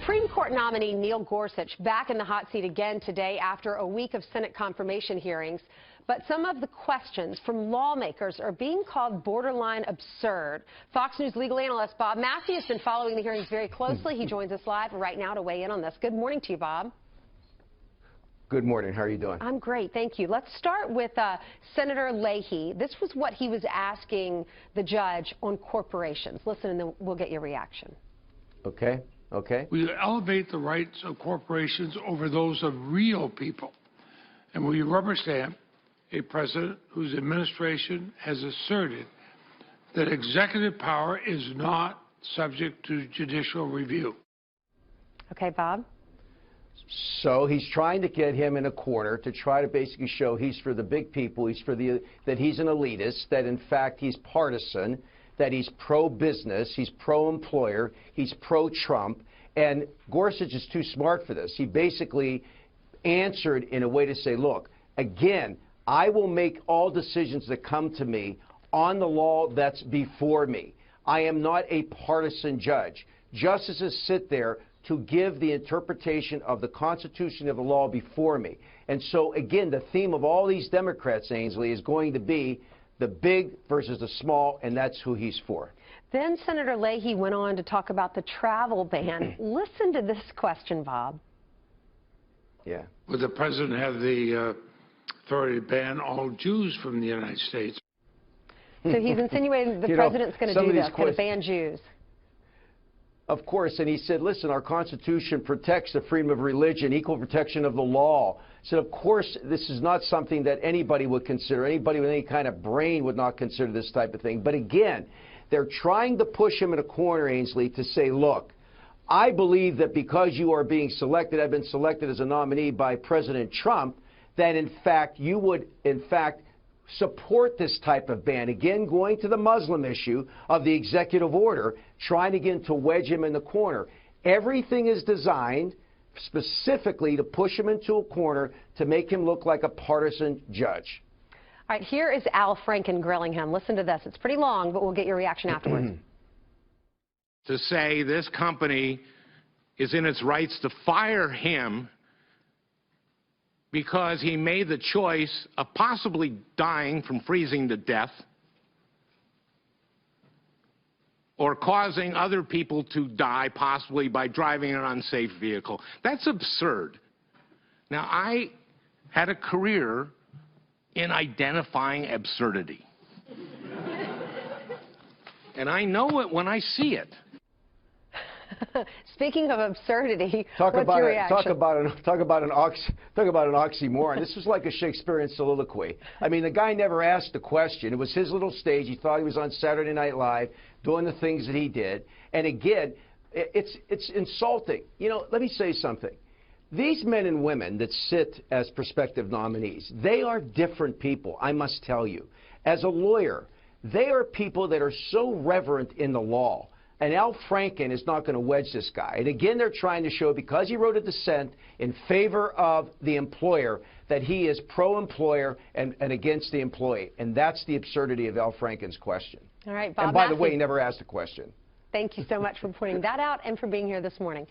Supreme Court nominee Neil Gorsuch back in the hot seat again today after a week of Senate confirmation hearings. But some of the questions from lawmakers are being called borderline absurd. Fox News legal analyst Bob Massi has been following the hearings very closely. He joins us live right now to weigh in on this. Good morning to you, Bob. Good morning. How are you doing? I'm great, thank you. Let's start with Senator Leahy. This was what he was asking the judge on corporations. Listen, and then we'll get your reaction. Okay. We elevate the rights of corporations over those of real people. And we rubber stamp a president whose administration has asserted that executive power is not subject to judicial review. Okay, Bob. So he's trying to get him in a corner to try to basically show he's for the big people, that he's an elitist, that in fact he's partisan, that he's pro-business, he's pro-employer, he's pro-Trump, and Gorsuch is too smart for this. He basically answered in a way to say, look, again, I will make all decisions that come to me on the law that's before me. I am not a partisan judge. Justices sit there to give the interpretation of the Constitution of the law before me. And so, again, the theme of all these Democrats, Ainsley, is going to be the big versus the small, and that's who he's for. Then Senator Leahy went on to talk about the travel ban. Listen to this question, Bob. Yeah. Would the president have the authority to ban all Jews from the United States? So he's insinuating the president's going to do this, going to ban Jews. Of course, and he said, listen, our Constitution protects the freedom of religion, equal protection of the law. So, of course, this is not something that anybody would consider. Anybody with any kind of brain would not consider this type of thing. But again, they're trying to push him in a corner, Ainsley, to say, look, I believe that because you are being selected, I've been selected as a nominee by President Trump, that in fact you would, support this type of ban. Again, going to the Muslim issue of the executive order, trying again to wedge him in the corner. Everything is designed specifically to push him into a corner to make him look like a partisan judge. All right, here is Al Franken grilling him. Listen to this. It's pretty long, but we'll get your reaction afterwards. To say this company is in its rights to fire him because he made the choice of possibly dying from freezing to death or causing other people to die possibly by driving an unsafe vehicle. That's absurd. Now, I had a career in identifying absurdity. And I know it when I see it. Speaking of absurdity, what's your reaction? Talk about an oxymoron. This was like a Shakespearean soliloquy. I mean, the guy never asked the question. It was his little stage. He thought he was on Saturday Night Live doing the things that he did. And again, it's insulting. You know, let me say something. These men and women that sit as prospective nominees, they are different people, I must tell you. As a lawyer, they are people that are so reverent in the law. And Al Franken is not going to wedge this guy. And again, they're trying to show, because he wrote a dissent in favor of the employer, that he is pro-employer and against the employee. And that's the absurdity of Al Franken's question. All right, Bob And by Massi, the way, he never asked a question. Thank you so much for pointing that out and for being here this morning.